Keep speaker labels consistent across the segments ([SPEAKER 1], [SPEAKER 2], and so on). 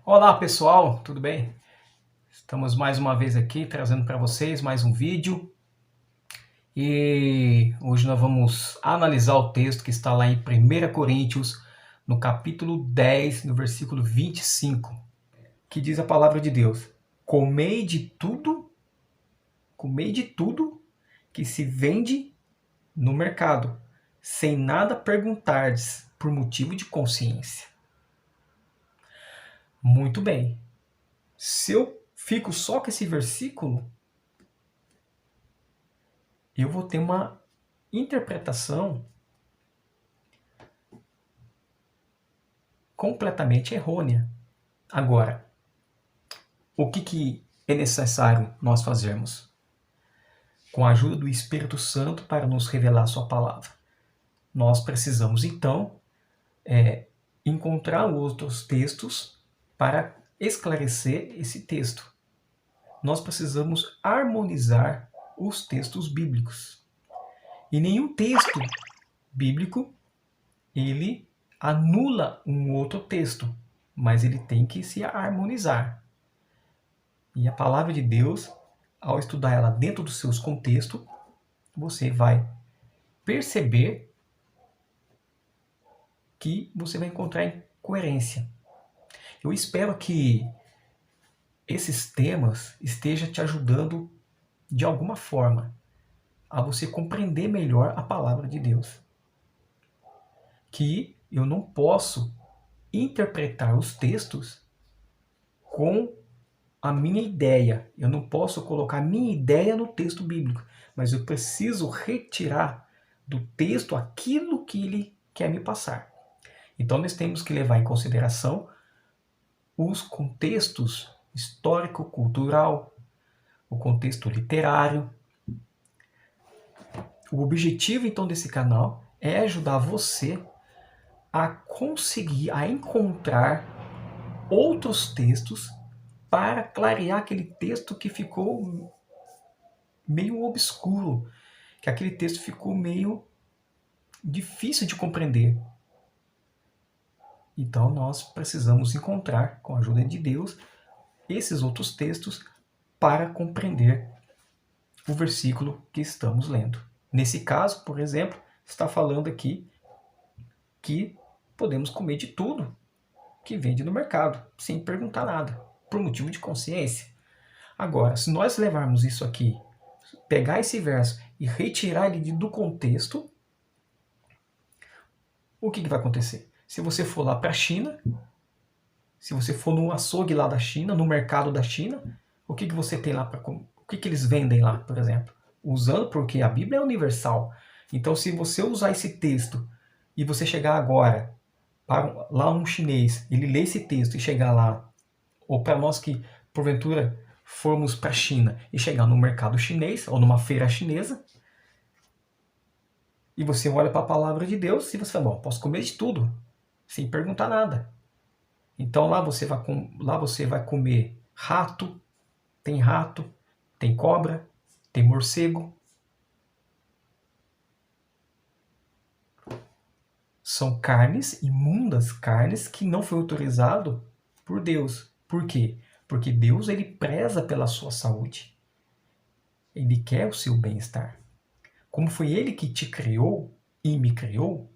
[SPEAKER 1] Olá pessoal, tudo bem? Estamos mais uma vez aqui trazendo para vocês mais um vídeo e hoje nós vamos analisar o texto que está lá em 1 Coríntios, no capítulo 10, no versículo 25, que diz a palavra de Deus: comei de tudo que se vende no mercado, sem nada perguntardes por motivo de consciência. Muito bem. Se eu fico só com esse versículo, eu vou ter uma interpretação completamente errônea. Agora, o que é necessário nós fazermos? Com a ajuda do Espírito Santo para nos revelar a sua palavra. Nós precisamos, então, encontrar outros textos para esclarecer esse texto. Nós precisamos harmonizar os textos bíblicos. E nenhum texto bíblico, ele anula um outro texto, mas ele tem que se harmonizar. E a palavra de Deus, ao estudar ela dentro dos seus contextos, você vai perceber que você vai encontrar coerência. Eu espero que esses temas estejam te ajudando de alguma forma a você compreender melhor a palavra de Deus. Que eu não posso interpretar os textos com a minha ideia. Eu não posso colocar a minha ideia no texto bíblico, mas eu preciso retirar do texto aquilo que ele quer me passar. Então nós temos que levar em consideração os contextos histórico-cultural, o contexto literário. O objetivo então desse canal é ajudar você a conseguir, a encontrar outros textos para clarear aquele texto que ficou meio obscuro, que aquele texto ficou meio difícil de compreender. Então nós precisamos encontrar, com a ajuda de Deus, esses outros textos para compreender o versículo que estamos lendo. Nesse caso, por exemplo, está falando aqui que podemos comer de tudo que vende no mercado, sem perguntar nada, por motivo de consciência. Agora, se nós levarmos isso aqui, pegar esse verso e retirar ele do contexto, o que vai acontecer? Se você for lá para a China, se você for no açougue lá da China, no mercado da China, o que você tem lá para comer? O que eles vendem lá, por exemplo? Usando, porque a Bíblia é universal. Então, se você usar esse texto e você chegar agora para lá um chinês, ele lê esse texto e chegar lá, ou para nós que porventura formos para a China e chegar no mercado chinês ou numa feira chinesa, e você olha para a palavra de Deus e você fala, bom, posso comer de tudo, sem perguntar nada. Então lá você vai comer rato, tem cobra, tem morcego. São carnes, imundas carnes, que não foi autorizado por Deus. Por quê? Porque Deus, ele preza pela sua saúde. Ele quer o seu bem-estar. Como foi ele que te criou e me criou,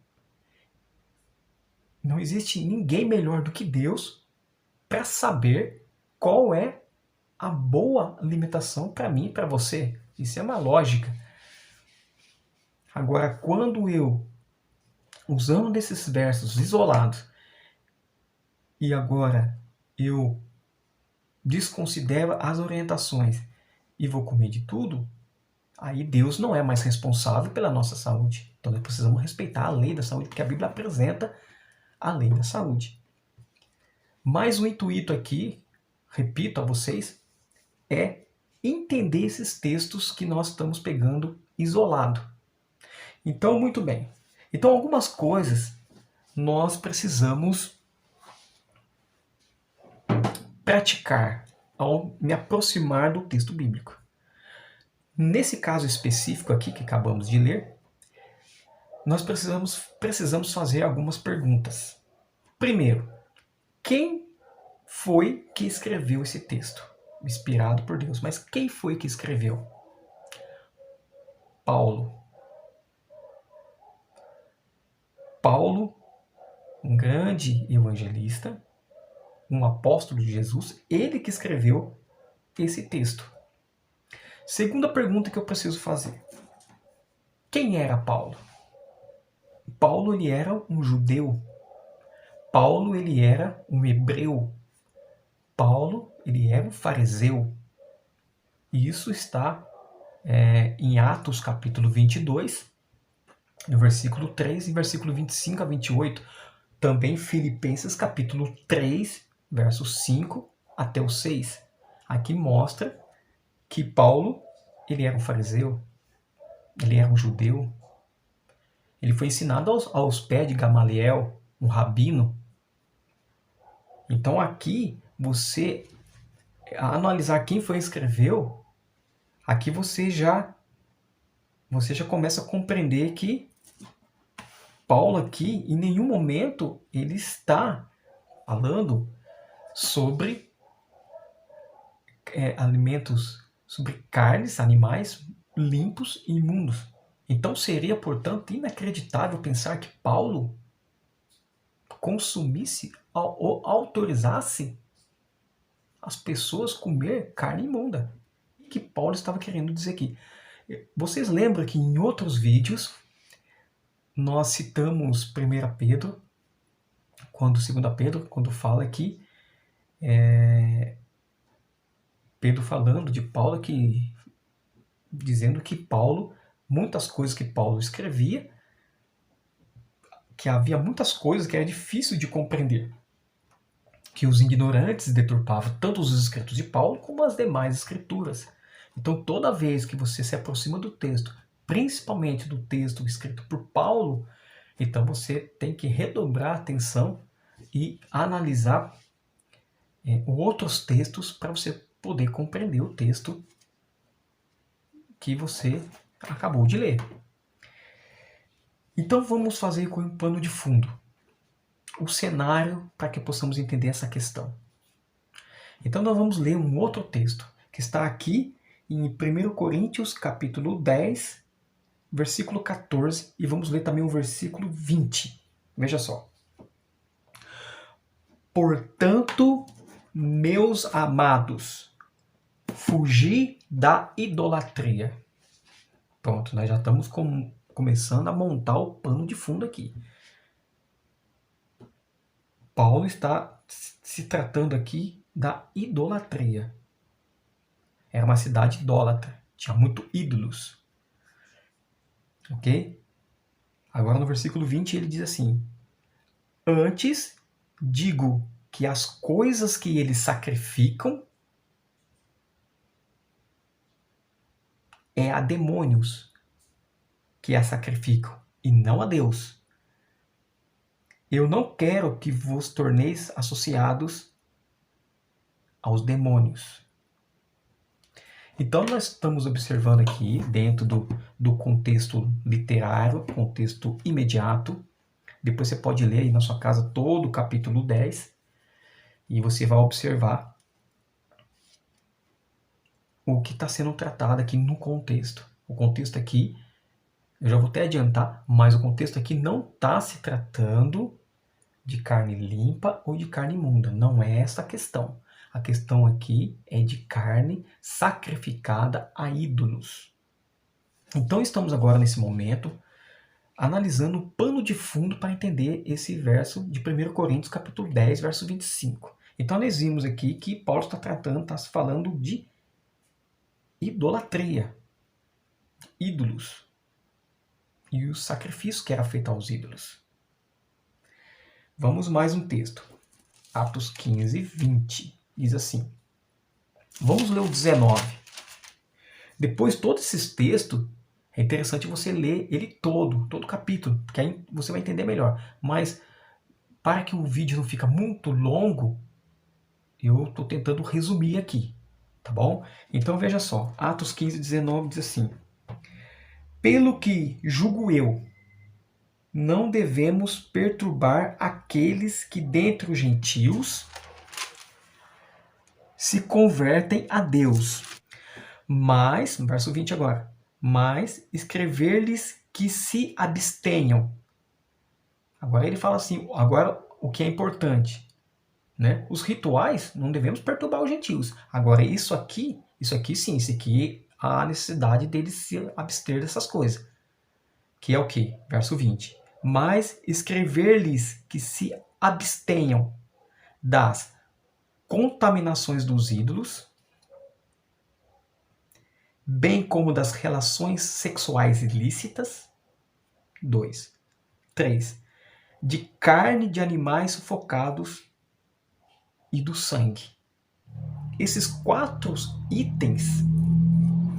[SPEAKER 1] não existe ninguém melhor do que Deus para saber qual é a boa alimentação para mim e para você. Isso é uma lógica. Agora, quando eu, usando desses versos isolados, e agora eu desconsidero as orientações e vou comer de tudo, aí Deus não é mais responsável pela nossa saúde. Então nós precisamos respeitar a lei da saúde, porque a Bíblia apresenta a lei da saúde. Mas o intuito aqui, repito a vocês, é entender esses textos que nós estamos pegando isolado. Então, muito bem. Então, algumas coisas nós precisamos praticar ao me aproximar do texto bíblico. Nesse caso específico aqui que acabamos de ler, nós precisamos fazer algumas perguntas. Primeiro, quem foi que escreveu esse texto? Inspirado por Deus. Mas quem foi que escreveu? Paulo. Paulo, um grande evangelista, um apóstolo de Jesus, ele que escreveu esse texto. Segunda pergunta que eu preciso fazer. Quem era Paulo? Paulo, ele era um judeu. Paulo, ele era um hebreu. Paulo, ele era um fariseu. E isso está em Atos capítulo 22, no versículo 3 e versículo 25 a 28. Também Filipenses capítulo 3, versos 5 até o 6. Aqui mostra que Paulo, ele era um fariseu, ele era um judeu. Ele foi ensinado aos pés de Gamaliel, um rabino. Então aqui, você, a analisar quem foi que escreveu, aqui você já começa a compreender que Paulo aqui, em nenhum momento, ele está falando sobre alimentos, sobre carnes, animais limpos e imundos. Então seria, portanto, inacreditável pensar que Paulo consumisse ou autorizasse as pessoas comer carne imunda. O que Paulo estava querendo dizer aqui? Vocês lembram que em outros vídeos nós citamos 1 Pedro, 2 Pedro, quando fala aqui, Pedro falando de Paulo, dizendo que Paulo, muitas coisas que Paulo escrevia, que havia muitas coisas que era difícil de compreender, que os ignorantes deturpavam tanto os escritos de Paulo como as demais escrituras. Então, toda vez que você se aproxima do texto, principalmente do texto escrito por Paulo, então você tem que redobrar a atenção e analisar outros textos para você poder compreender o texto que você acabou de ler. Então vamos fazer com um pano de fundo o cenário para que possamos entender essa questão. Então nós vamos ler um outro texto que está aqui em 1 Coríntios capítulo 10, versículo 14, e vamos ler também o versículo 20. Veja só. Portanto, meus amados, fugi da idolatria. Pronto, nós já estamos começando a montar o pano de fundo aqui. Paulo está se tratando aqui da idolatria. Era uma cidade idólatra, tinha muito ídolos. Ok? Agora no versículo 20 ele diz assim: antes digo que as coisas que eles sacrificam é a demônios que as sacrificam, e não a Deus. Eu não quero que vos torneis associados aos demônios. Então nós estamos observando aqui, dentro do contexto literário, contexto imediato. Depois você pode ler aí na sua casa todo o capítulo 10 e você vai observar o que está sendo tratado aqui no contexto. O contexto aqui, eu já vou até adiantar, mas o contexto aqui não está se tratando de carne limpa ou de carne imunda. Não é essa a questão. A questão aqui é de carne sacrificada a ídolos. Então estamos agora nesse momento analisando o pano de fundo para entender esse verso de 1 Coríntios capítulo 10, verso 25. Então nós vimos aqui que Paulo está falando de idolatria, ídolos, e o sacrifício que era feito aos ídolos. Vamos mais um texto. Atos 15, 20. Diz assim. Vamos ler o 19. Depois, todos esses textos, é interessante você ler ele todo o capítulo, porque aí você vai entender melhor. Mas, para que o vídeo não fique muito longo, eu estou tentando resumir aqui, tá bom? Então, veja só. Atos 15, 19 diz assim. Pelo que julgo eu, não devemos perturbar aqueles que dentre os gentios se convertem a Deus. Mas, no verso 20 agora, mas escrever-lhes que se abstenham. Agora ele fala assim, agora o que é importante, né? Os rituais não devemos perturbar os gentios. Agora isso aqui sim, isso aqui há necessidade deles se abster dessas coisas. Que é o que? Verso 20. Mas escrever-lhes que se abstenham das contaminações dos ídolos, bem como das relações sexuais ilícitas. 2. 3. De carne de animais sufocados e do sangue. Esses 4 itens,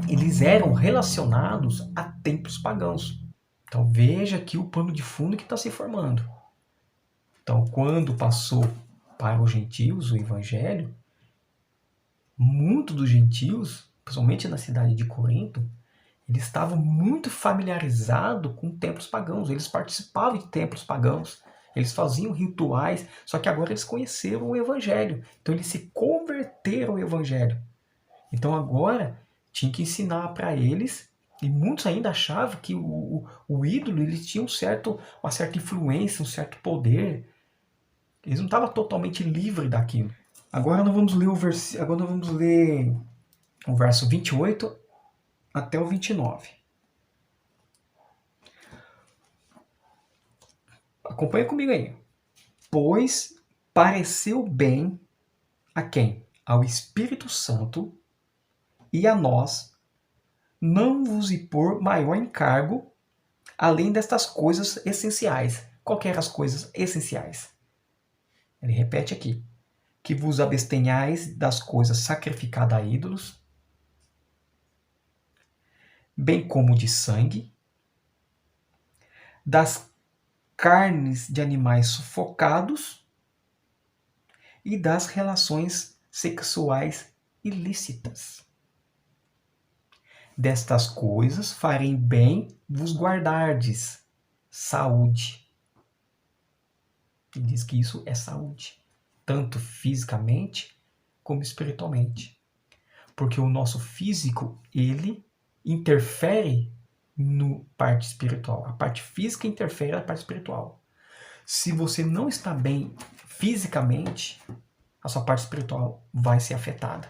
[SPEAKER 1] eles eram relacionados a templos pagãos. Então veja aqui o pano de fundo que está se formando. Então, quando passou para os gentios o evangelho, muitos dos gentios, principalmente na cidade de Corinto, eles estavam muito familiarizados com templos pagãos. Eles participavam de templos pagãos. Eles faziam rituais, só que agora eles conheceram o evangelho. Então eles se converteram ao evangelho. Então agora tinha que ensinar para eles, e muitos ainda achavam que o ídolo ele tinha uma certa influência, um certo poder. Eles não estavam totalmente livres daquilo. Agora nós vamos ler o verso 28 até o 29. Acompanha comigo aí. Pois pareceu bem a quem? Ao Espírito Santo e a nós não vos impor maior encargo além destas coisas essenciais. Qual que eram as coisas essenciais? Ele repete aqui. Que vos abstenhais das coisas sacrificadas a ídolos, bem como de sangue, das carnes de animais sufocados e das relações sexuais ilícitas. Destas coisas farem bem vos guardardes saúde. Ele diz que isso é saúde, tanto fisicamente como espiritualmente. Porque o nosso físico, ele interfere no parte espiritual. A parte física interfere na parte espiritual. Se você não está bem fisicamente, a sua parte espiritual vai ser afetada.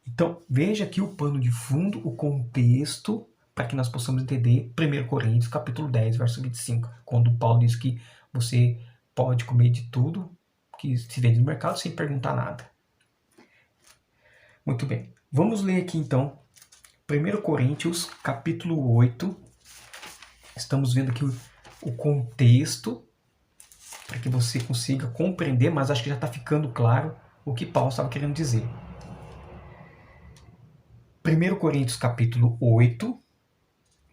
[SPEAKER 1] Então, veja aqui o pano de fundo, o contexto, para que nós possamos entender 1 Coríntios, capítulo 10, verso 25, quando Paulo diz que você pode comer de tudo que se vende no mercado sem perguntar nada. Muito bem. Vamos ler aqui então 1 Coríntios, capítulo 8. Estamos vendo aqui o contexto para que você consiga compreender, mas acho que já está ficando claro o que Paulo estava querendo dizer. 1 Coríntios capítulo 8,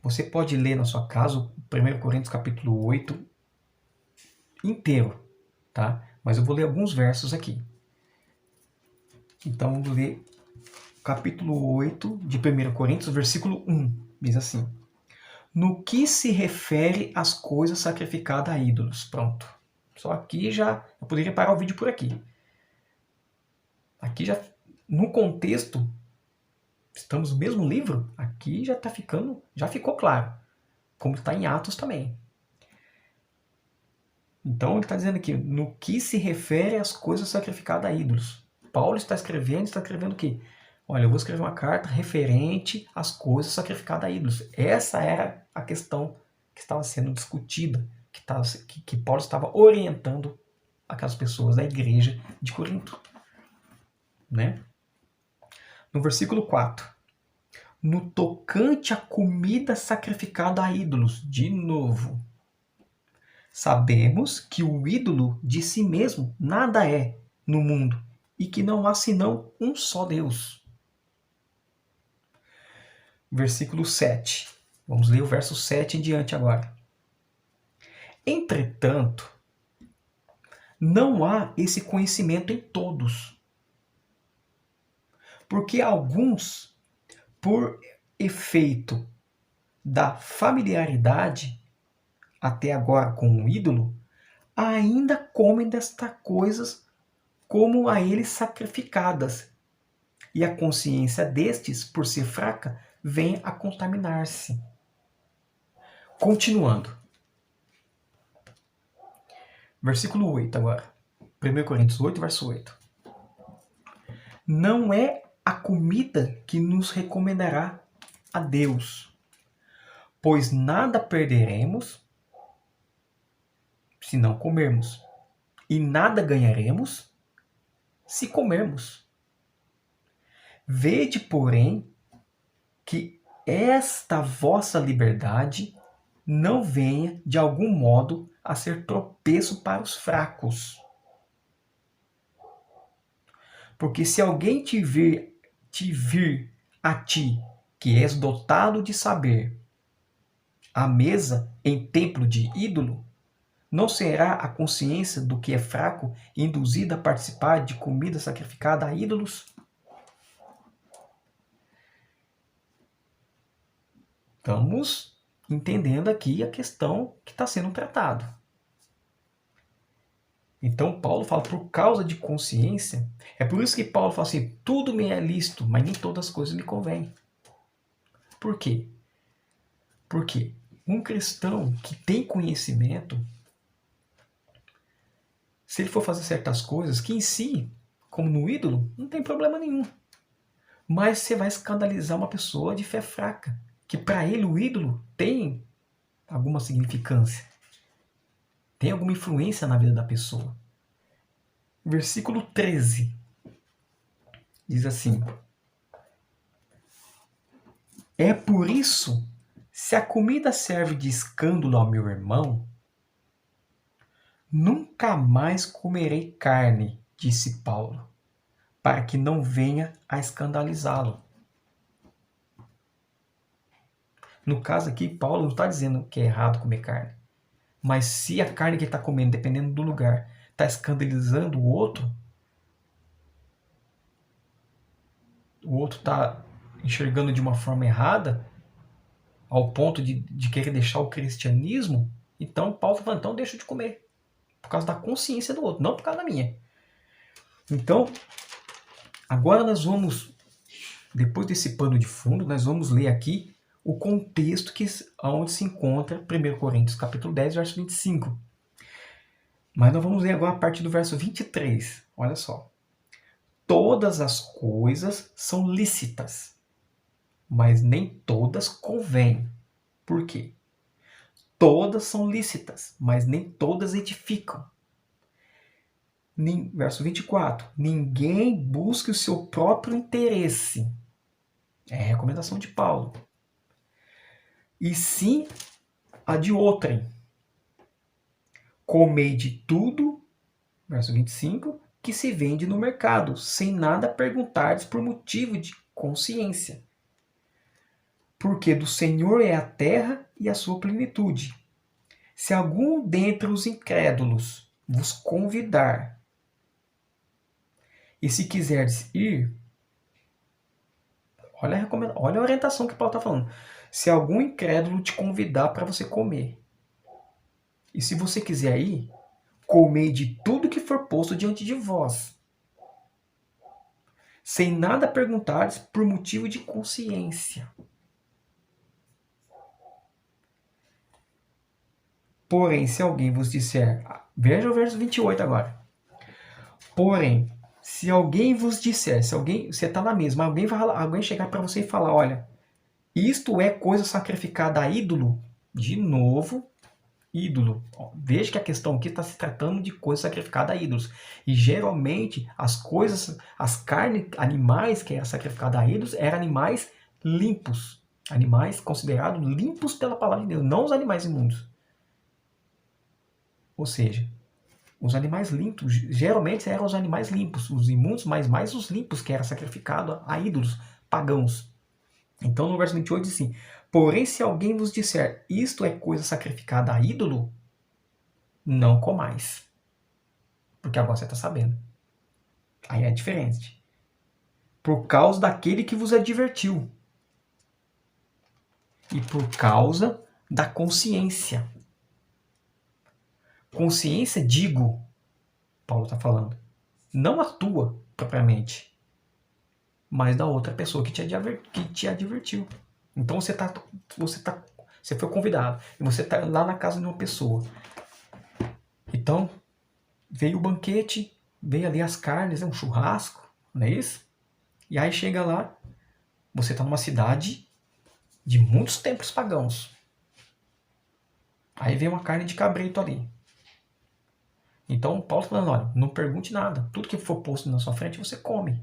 [SPEAKER 1] você pode ler na sua casa o 1 Coríntios capítulo 8 inteiro, tá? Mas eu vou ler alguns versos aqui. Então vamos ler capítulo 8 de 1 Coríntios, versículo 1, diz assim: no que se refere às coisas sacrificadas a ídolos. Pronto. Só aqui já, eu poderia parar o vídeo por aqui. Aqui já, no contexto, estamos no mesmo livro, aqui já está ficando, já ficou claro, como está em Atos também. Então ele está dizendo aqui, no que se refere às coisas sacrificadas a ídolos. Paulo está escrevendo o quê? Olha, eu vou escrever uma carta referente às coisas sacrificadas a ídolos. Essa era a questão que estava sendo discutida, que Paulo estava orientando aquelas pessoas da igreja de Corinto. Né? No versículo 4. No tocante à comida sacrificada a ídolos, de novo, sabemos que o ídolo de si mesmo nada é no mundo e que não há senão um só Deus. Versículo 7. Vamos ler o verso 7 em diante agora. Entretanto, não há esse conhecimento em todos. Porque alguns, por efeito da familiaridade até agora com o ídolo, ainda comem destas coisas como a eles sacrificadas, e a consciência destes, por ser fraca, vem a contaminar-se. Continuando. Versículo 8 agora. 1 Coríntios 8, verso 8. Não é a comida que nos recomendará a Deus, pois nada perderemos se não comermos, e nada ganharemos se comermos. Vede, porém, que esta vossa liberdade não venha, de algum modo, a ser tropeço para os fracos. Porque se alguém te vir a ti, que és dotado de saber, à mesa em templo de ídolo, não será a consciência do que é fraco induzida a participar de comida sacrificada a ídolos? Estamos entendendo aqui a questão que está sendo tratada. Então Paulo fala, por causa de consciência, é por isso que Paulo fala assim, tudo me é lícito, mas nem todas as coisas me convêm. Por quê? Porque um cristão que tem conhecimento, se ele for fazer certas coisas, que em si, como no ídolo, não tem problema nenhum. Mas você vai escandalizar uma pessoa de fé fraca, que para ele o ídolo tem alguma significância, tem alguma influência na vida da pessoa. Versículo 13 diz assim: é por isso, se a comida serve de escândalo ao meu irmão, nunca mais comerei carne, disse Paulo, para que não venha a escandalizá-lo. No caso aqui, Paulo não está dizendo que é errado comer carne. Mas se a carne que ele está comendo, dependendo do lugar, está escandalizando o outro está enxergando de uma forma errada, ao ponto de querer deixar o cristianismo, então Paulo está falando, então deixa de comer. Por causa da consciência do outro, não por causa da minha. Então, agora nós vamos, depois desse pano de fundo, nós vamos ler aqui o contexto onde se encontra 1 Coríntios capítulo 10, verso 25. Mas nós vamos ler agora a partir do verso 23. Olha só. Todas as coisas são lícitas, mas nem todas convêm. Por quê? Todas são lícitas, mas nem todas edificam. Verso 24. Ninguém busque o seu próprio interesse. É a recomendação de Paulo. E sim a de outrem. Comei de tudo, verso 25, que se vende no mercado, sem nada perguntares por motivo de consciência. Porque do Senhor é a terra e a sua plenitude. Se algum dentre os incrédulos vos convidar, e se quiserdes ir, olha a orientação que Paulo está falando. Se algum incrédulo te convidar para você comer, e se você quiser ir, comei de tudo que for posto diante de vós, sem nada perguntares por motivo de consciência. Porém, se alguém vos disser... Veja o verso 28 agora. Porém, se alguém vos disser, você está na mesma, alguém chegar para você e falar, olha, isto é coisa sacrificada a ídolo, de novo, ídolo. Veja que a questão aqui está se tratando de coisa sacrificada a ídolos. E geralmente as carnes, animais que eram sacrificados a ídolos, eram animais limpos. Animais considerados limpos pela palavra de Deus, não os animais imundos. Ou seja, os animais limpos, geralmente eram os animais limpos, os imundos, mas mais os limpos que eram sacrificados a ídolos pagãos. Então no verso 28 diz assim, porém se alguém vos disser, isto é coisa sacrificada a ídolo, não comais. Porque agora você está sabendo. Aí é diferente. Por causa daquele que vos advertiu. E por causa da consciência. Consciência, digo, Paulo está falando, não a tua propriamente, mas da outra pessoa que te advertiu. Então você foi convidado e você está lá na casa de uma pessoa. Então veio o banquete, veio ali as carnes, um churrasco, não é isso? E aí chega lá, você está numa cidade de muitos templos pagãos. Aí vem uma carne de cabrito ali. Então Paulo falando, olha, não pergunte nada. Tudo que for posto na sua frente, você come.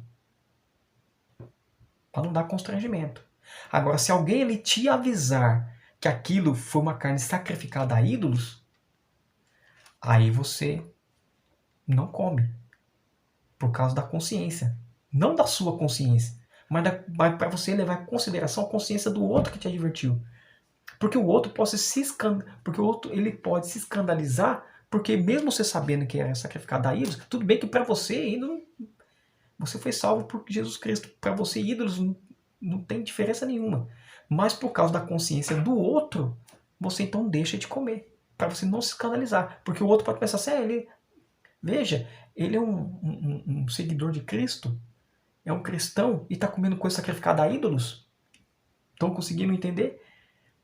[SPEAKER 1] Para não dar constrangimento. Agora, se alguém ele te avisar que aquilo foi uma carne sacrificada a ídolos, aí você não come. Por causa da consciência. Não da sua consciência, mas para você levar em consideração a consciência do outro que te advertiu. Porque o outro porque o outro ele pode se escandalizar, porque mesmo você sabendo que era sacrificado a ídolos, tudo bem que para você ídolo, você foi salvo por Jesus Cristo. Para você ídolos não tem diferença nenhuma. Mas por causa da consciência do outro, você então deixa de comer. Para você não se escandalizar. Porque o outro pode pensar assim, veja, ele é um seguidor de Cristo, é um cristão e está comendo coisa sacrificada a ídolos. Estão conseguindo entender?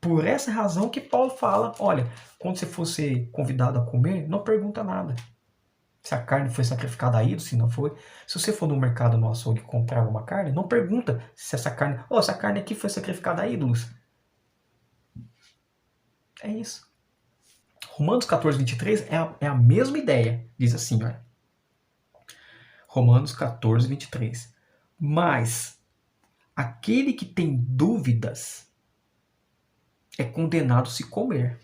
[SPEAKER 1] Por essa razão que Paulo fala, olha, quando você for ser convidado a comer, não pergunta nada. Se a carne foi sacrificada a ídolos, se não foi. Se você for no mercado, no açougue, comprar uma carne, não pergunta se essa carne aqui foi sacrificada a ídolos. É isso. Romanos 14, 23 é a mesma ideia. Diz assim, olha. Romanos 14, 23. Mas aquele que tem dúvidas é condenado se comer.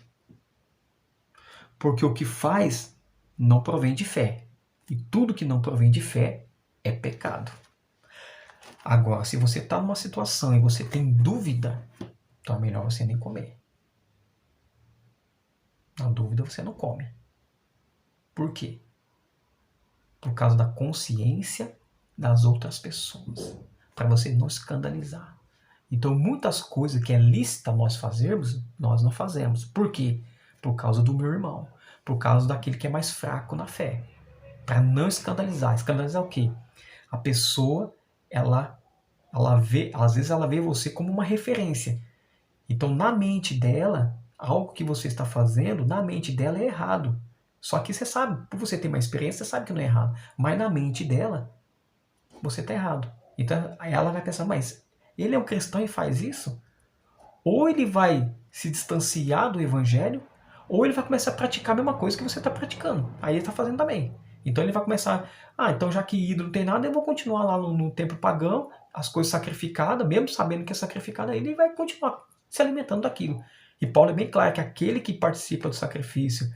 [SPEAKER 1] Porque o que faz não provém de fé. E tudo que não provém de fé é pecado. Agora, se você está numa situação e você tem dúvida, então é melhor você nem comer. Na dúvida você não come. Por quê? Por causa da consciência das outras pessoas. Para você não escandalizar. Então, muitas coisas que é lícita nós fazermos, nós não fazemos. Por quê? Por causa do meu irmão. Por causa daquele que é mais fraco na fé. Para não escandalizar. Escandalizar o quê? A pessoa, às vezes ela vê você como uma referência. Então, na mente dela, algo que você está fazendo, na mente dela é errado. Só que você sabe, por você ter uma experiência, você sabe que não é errado. Mas na mente dela, você está errado. Então, ela vai pensar, mas ele é um cristão e faz isso? Ou ele vai se distanciar do evangelho, ou ele vai começar a praticar a mesma coisa que você está praticando. Aí ele está fazendo também. Então ele vai começar, então já que ídolo não tem nada, eu vou continuar lá no templo pagão, as coisas sacrificadas, mesmo sabendo que é sacrificada, ele vai continuar se alimentando daquilo. E Paulo é bem claro que aquele que participa do sacrifício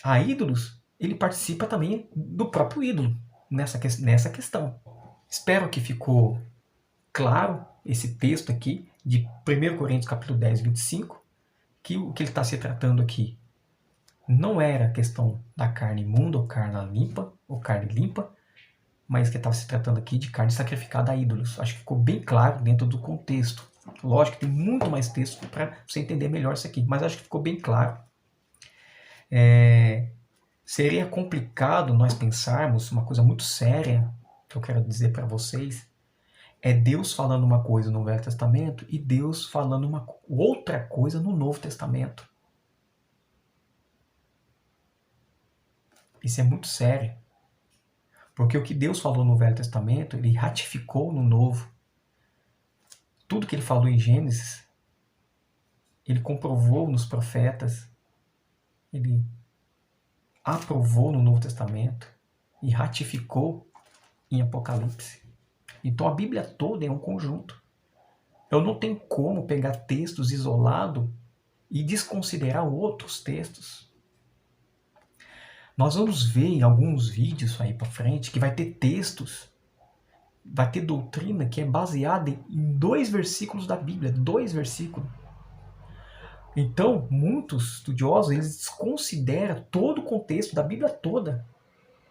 [SPEAKER 1] a ídolos, ele participa também do próprio ídolo nessa questão. Espero que ficou claro esse texto aqui de 1 Coríntios capítulo 10, 25, que o que ele está se tratando aqui não era a questão da carne imunda ou carne limpa, mas que estava se tratando aqui de carne sacrificada a ídolos. Acho que ficou bem claro dentro do contexto. Lógico que tem muito mais texto para você entender melhor isso aqui, mas acho que ficou bem claro. Seria complicado nós pensarmos uma coisa muito séria, que eu quero dizer para vocês, é Deus falando uma coisa no Velho Testamento e Deus falando uma outra coisa no Novo Testamento. Isso é muito sério. Porque o que Deus falou no Velho Testamento, ele ratificou no Novo. Tudo que ele falou em Gênesis, ele comprovou nos profetas, ele aprovou no Novo Testamento e ratificou em Apocalipse. Então a Bíblia toda é um conjunto. Eu não tenho como pegar textos isolados e desconsiderar outros textos. Nós vamos ver em alguns vídeos aí para frente que vai ter textos, vai ter doutrina que é baseada em 2 versículos da Bíblia, 2 versículos. Então, muitos estudiosos, eles desconsideram todo o contexto da Bíblia toda.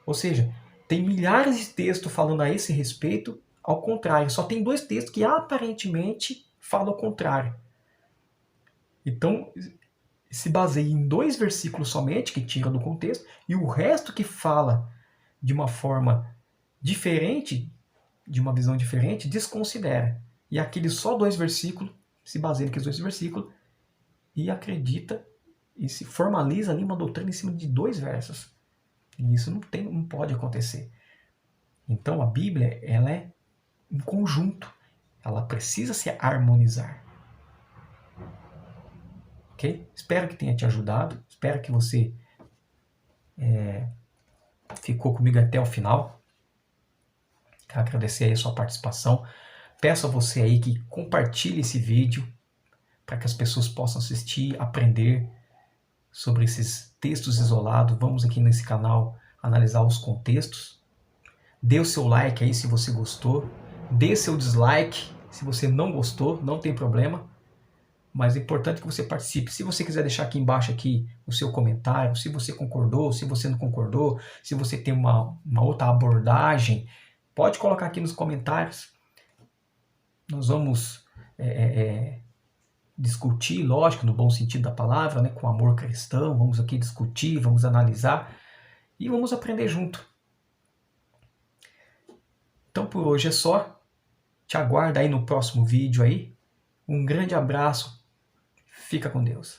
[SPEAKER 1] Ou seja, tem milhares de textos falando a esse respeito, ao contrário. Só tem 2 textos que aparentemente falam o contrário. Então, se baseia em 2 versículos somente, que tira do contexto, e o resto que fala de uma forma diferente, de uma visão diferente, desconsidera. E aqueles só 2 versículos, se baseia naqueles 2 versículos, e acredita e se formaliza ali uma doutrina em cima de 2 versos. E isso não pode acontecer. Então a Bíblia, ela é um conjunto. Ela precisa se harmonizar. Ok? Espero que tenha te ajudado. Espero que você ficou comigo até o final. Quero agradecer aí a sua participação. Peço a você aí que compartilhe esse vídeo para que as pessoas possam assistir, aprender sobre esses textos isolados. Vamos aqui nesse canal analisar os contextos. Dê o seu like aí se você gostou. Dê seu dislike se você não gostou, não tem problema. Mas é importante que você participe. Se você quiser deixar aqui embaixo aqui o seu comentário, se você concordou, se você não concordou, se você tem uma outra abordagem, pode colocar aqui nos comentários. Nós vamos discutir, lógico, no bom sentido da palavra, né, com amor cristão. Vamos aqui discutir, vamos analisar e vamos aprender junto. Então por hoje é só. Te aguardo aí no próximo vídeo aí. Um grande abraço. Fica com Deus.